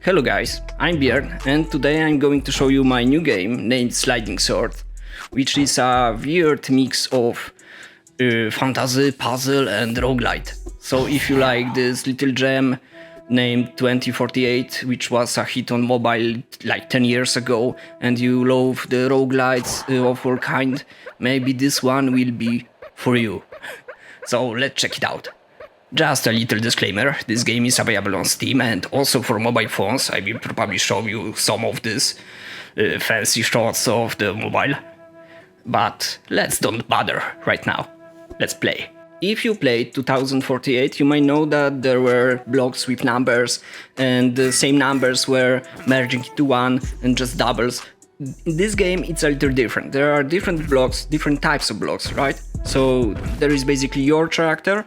Hello guys, I'm Björn and today I'm going to show you my new game named Sliding Sword, which is a weird mix of fantasy, puzzle and roguelite. So if you like this little gem named 2048, which was a hit on mobile like 10 years ago, and you love the roguelites of all kind, maybe this one will be for you. So let's check it out. Just a little disclaimer, this game is available on Steam and also for mobile phones. I will probably show you some of these fancy shots of the mobile. But let's don't bother right now. Let's play. If you played 2048, you might know that there were blocks with numbers and the same numbers were merging into one and just doubles. In this game it's a little different. There are different blocks, different types of blocks, right? So there is basically your character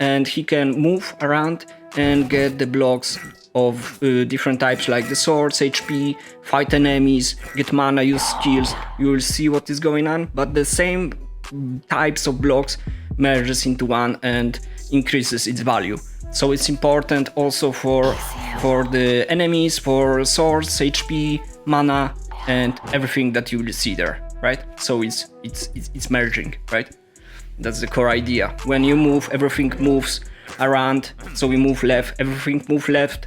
and he can move around and get the blocks of different types like the swords, HP, fight enemies, get mana, use skills. You will see what is going on, but the same types of blocks merges into one and increases its value. So it's important also for the enemies, for swords, HP, mana and everything that you will see there, right? So it's merging, right? That's the core idea. When you move, everything moves around. So we move left, everything moves left.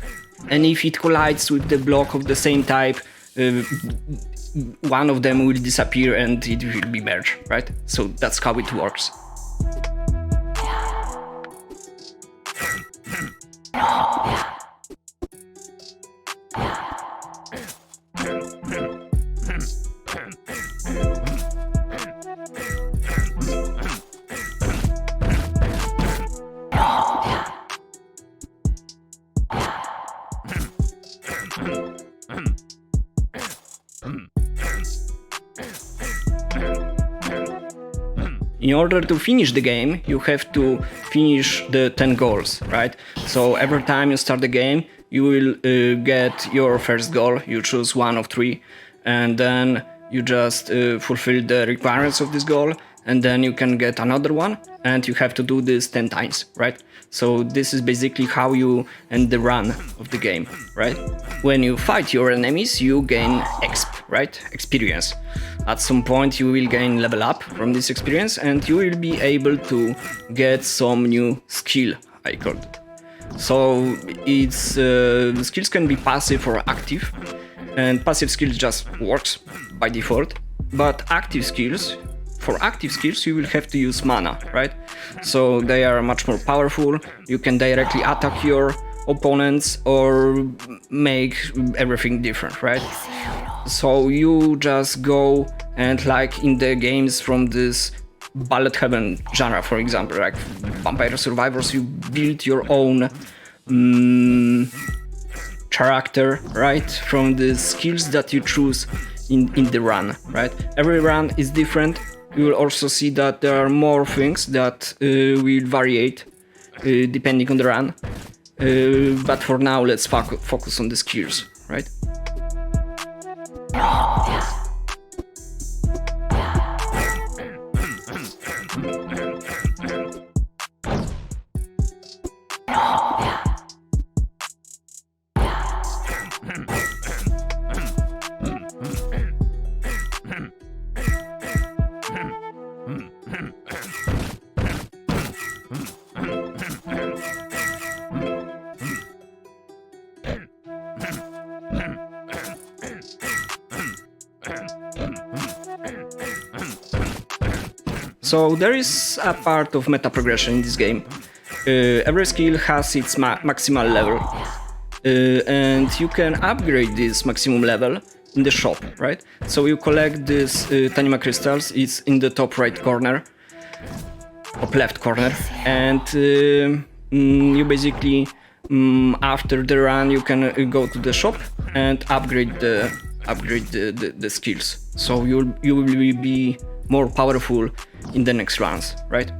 And if it collides with the block of the same type, one of them will disappear and it will be merged, right? So that's how it works. In order to finish the game, you have to finish the 10 goals, right? So every time you start the game, you will get your first goal, you choose one of three, and then you just fulfill the requirements of this goal, and then you can get another one, and you have to do this 10 times, right? So this is basically how you end the run of the game, right? When you fight your enemies, you gain exp, right? Experience. At some point you will gain level up from this experience and you will be able to get some new skill, I called it. So it's skills can be passive or active, and passive skills just works by default, but for active skills you will have to use mana, right? So they are much more powerful, you can directly attack your opponents or make everything different, right? So you just go and like in the games from this Bullet Heaven genre, for example, like Vampire Survivors, you build your own character, right? From the skills that you choose in the run, right? Every run is different. You will also see that there are more things that will variate depending on the run. But for now, let's focus on the skills, right? So there is a part of meta progression in this game. Every skill has its maximal level, and you can upgrade this maximum level in the shop, right? So you collect these Tanima crystals, it's in the top right corner, top left corner, and you basically, after the run, you can go to the shop and upgrade the skills. So you will be more powerful in the next runs, right?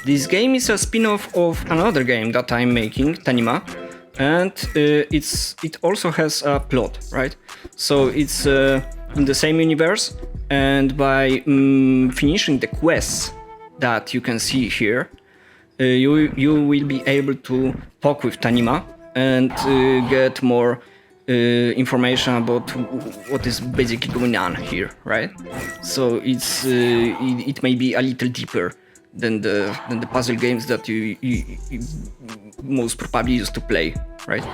This game is a spin-off of another game that I'm making, Tanima, and it also has a plot, right? So it's in the same universe, and by finishing the quests that you can see here, you will be able to talk with Tanima and get more information about what is basically going on here, right? So it may be a little deeper than the puzzle games that you most probably used to play, right?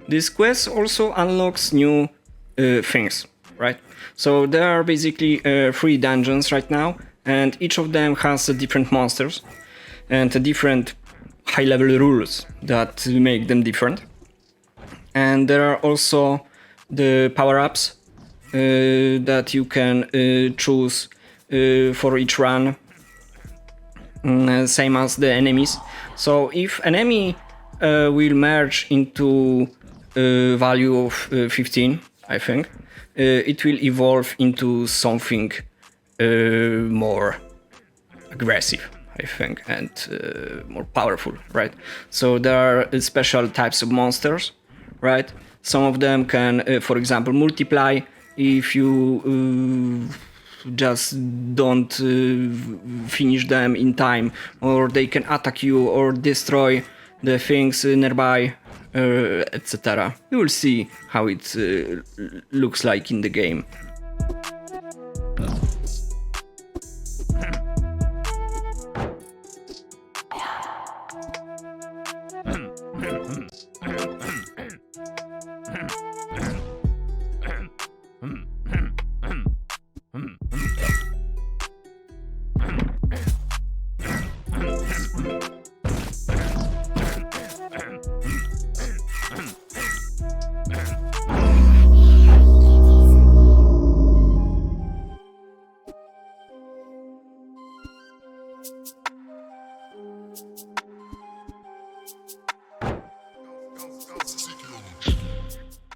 This quest also unlocks new things, right? So there are basically 3 dungeons right now, and each of them has different monsters and different high-level rules that make them different. And there are also the power-ups that you can choose for each run, same as the enemies. So if enemy will merge into value of 15, I think, it will evolve into something more aggressive, I think, and more powerful, right? So there are special types of monsters, right? Some of them can, for example, multiply if you just don't finish them in time, or they can attack you or destroy the things nearby, etc. You will see how it looks like in the game.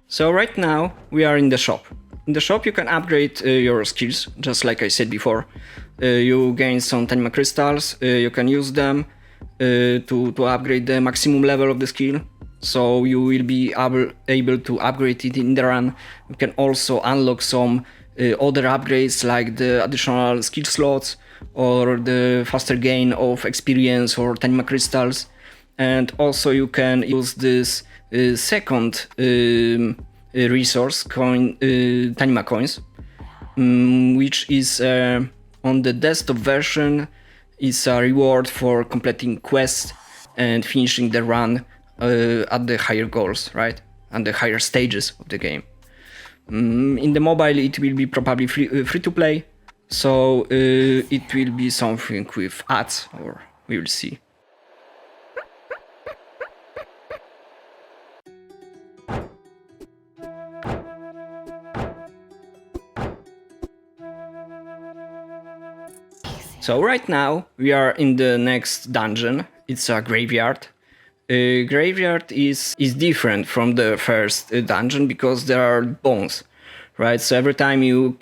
So right now we are in the shop. In the shop you can upgrade your skills, just like I said before. You gain some Tanima crystals, you can use them to upgrade the maximum level of the skill. So you will be able to upgrade it in the run. You can also unlock some other upgrades like the additional skill slots or the faster gain of experience or Tanima crystals. And also you can use this second resource coin, Tanima coins, which is on the desktop version is a reward for completing quests and finishing the run at the higher goals, right? And the higher stages of the game. In the mobile it will be probably free to play, so it will be something with ads, or we will see. So right now we are in the next dungeon. It's a graveyard. Graveyard is different from the first dungeon because there are bones, right? So every time you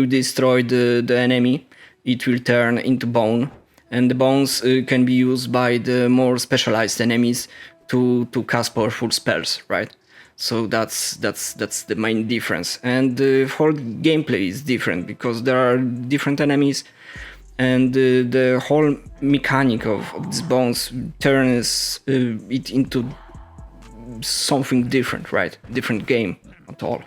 destroy the enemy, it will turn into bone, and the bones can be used by the more specialized enemies to cast powerful spells, right? So that's the main difference, and the whole gameplay is different because there are different enemies. And the whole mechanic of these bones turns it into something different, right? Different game at all.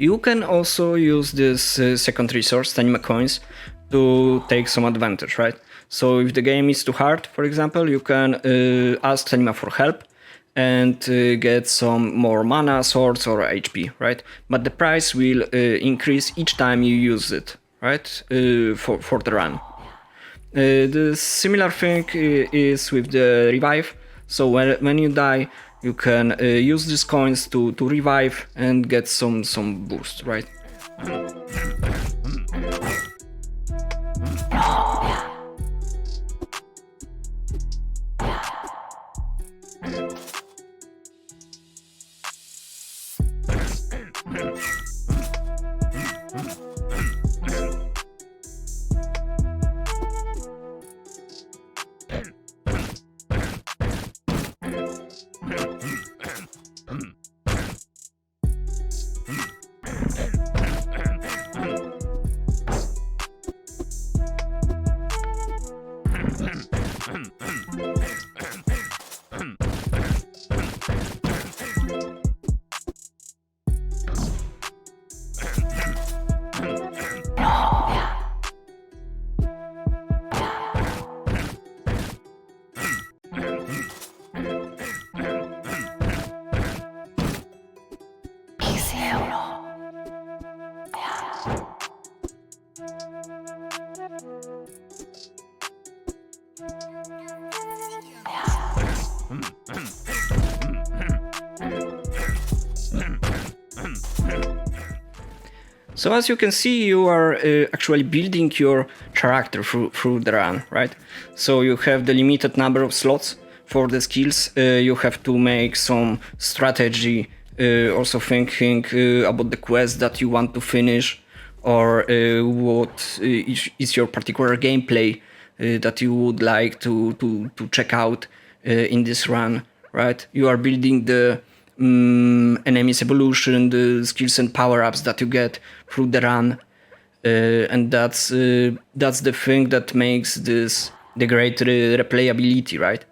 You can also use this second resource, Tanima coins, to take some advantage, right? So if the game is too hard, for example, you can ask Tanima for help and get some more mana, swords, or HP, right? But the price will increase each time you use it, right? For the run. The similar thing is with the revive. So when you die, you can use these coins to revive and get some boost, right? So as you can see, you are actually building your character through the run, right? So you have the limited number of slots for the skills. You have to make some strategy, also thinking about the quest that you want to finish, or what is your particular gameplay that you would like to check out in this run, right? You are building the enemies evolution, the skills and power-ups that you get through the run, and that's the thing that makes this the great replayability, right?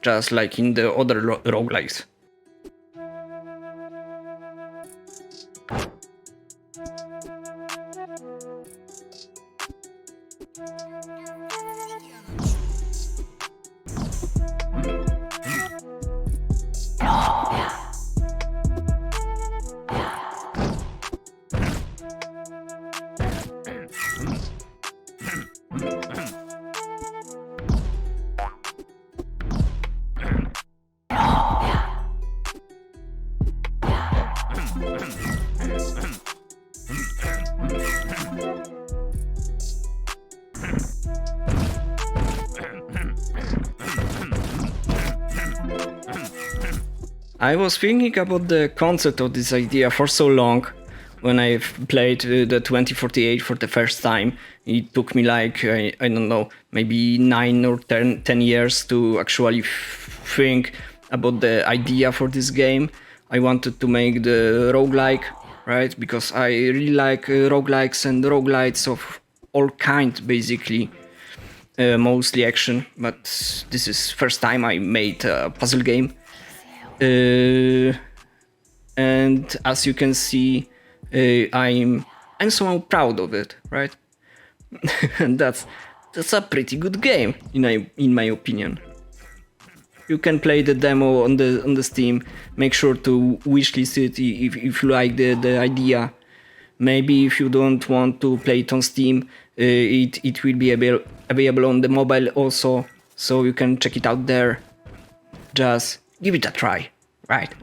Just like in the other roguelikes. I was thinking about the concept of this idea for so long. When I played the 2048 for the first time, it took me like, I don't know, maybe 9 or 10 years to actually think about the idea for this game. I wanted to make the roguelike, right? Because I really like roguelikes and roguelites of all kinds, basically. Mostly action, but this is first time I made a puzzle game. And as you can see, I'm somehow proud of it, right? And that's a pretty good game in my opinion. You can play the demo on the Steam. Make sure to wishlist it if you like the idea. Maybe if you don't want to play it on Steam, it will be available on the mobile also, so you can check it out there. Just give it a try, right?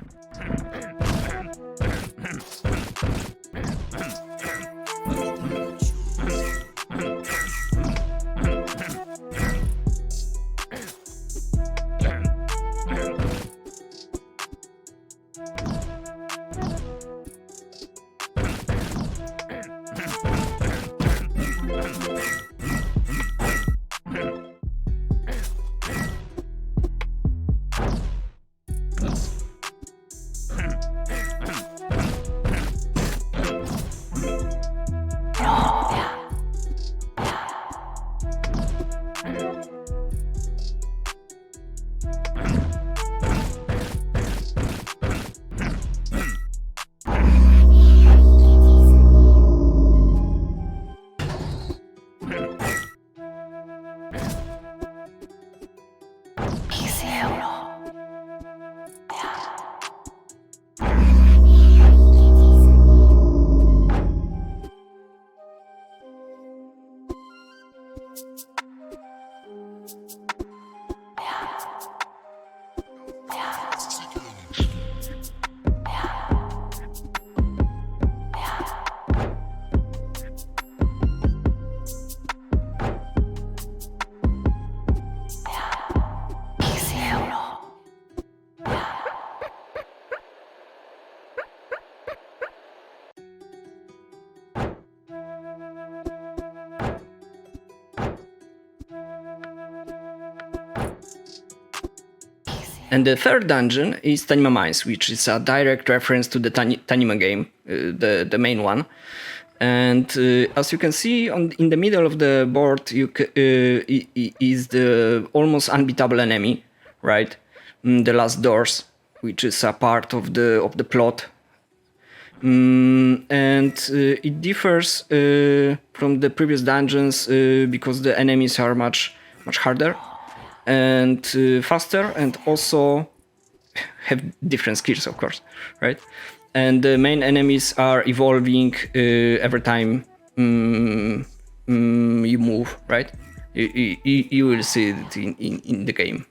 And the third dungeon is Tanima Mines, which is a direct reference to the Tanima game, the main one. And as you can see in the middle of the board, is the almost unbeatable enemy, right? The last doors, which is a part of the plot. And it differs from the previous dungeons because the enemies are much harder and faster, and also have different skills, of course, right? And the main enemies are evolving every time you move, right? You will see it in the game.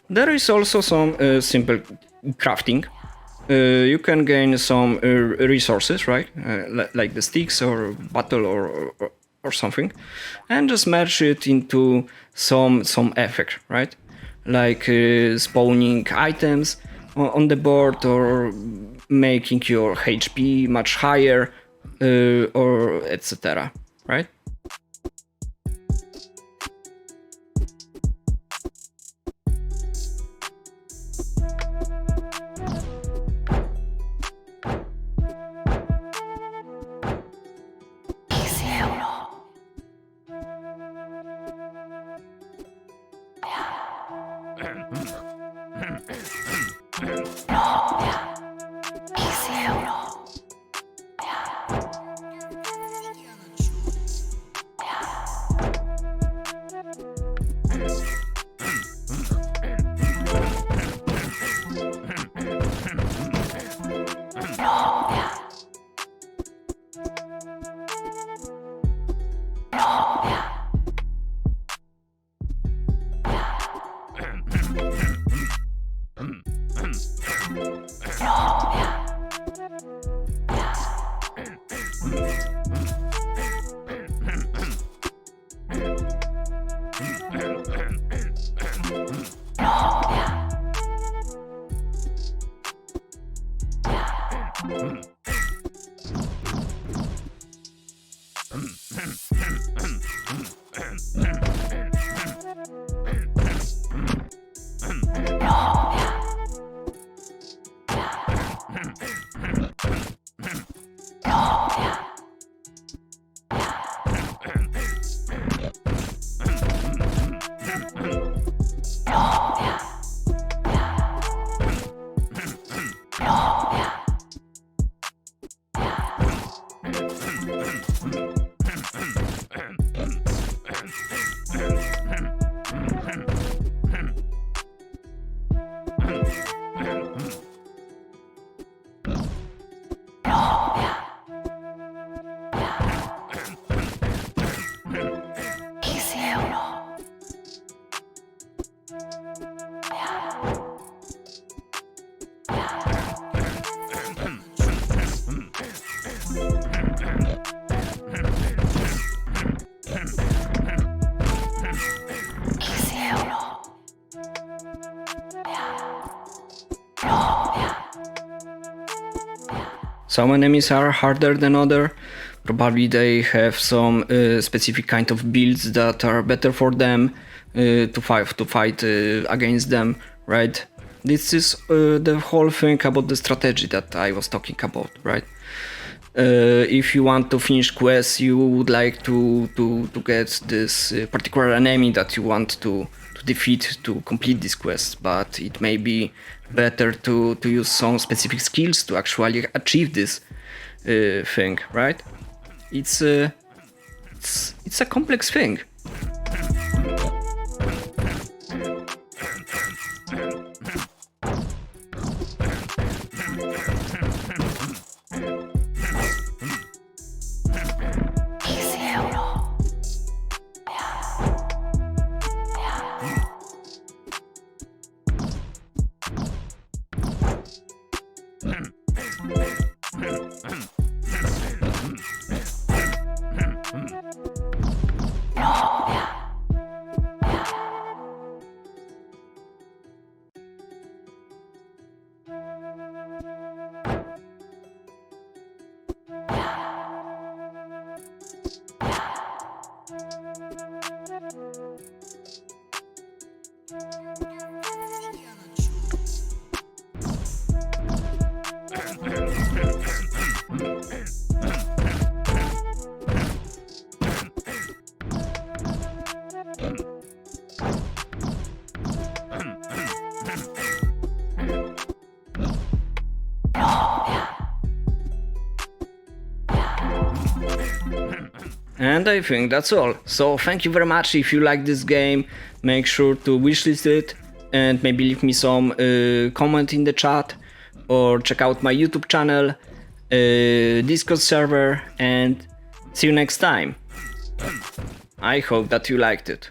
There is also some simple crafting. You can gain some resources, right? Like the sticks or battle or something, and just merge it into some effect, right? Like spawning items on the board or making your HP much higher, or etc. Right? Some enemies are harder than other. Probably they have some specific kind of builds that are better for them to fight against them, right? This is the whole thing about the strategy that I was talking about, right? If you want to finish quests, you would like to get this particular enemy that you want to defeat to complete this quest, but it may be better to use some specific skills to actually achieve this thing, right? It's a complex thing. And I think that's all. So thank you very much. If you like this game, make sure to wishlist it and maybe leave me some comment in the chat, or check out my YouTube channel, Discord server, and see you next time. I hope that you liked it.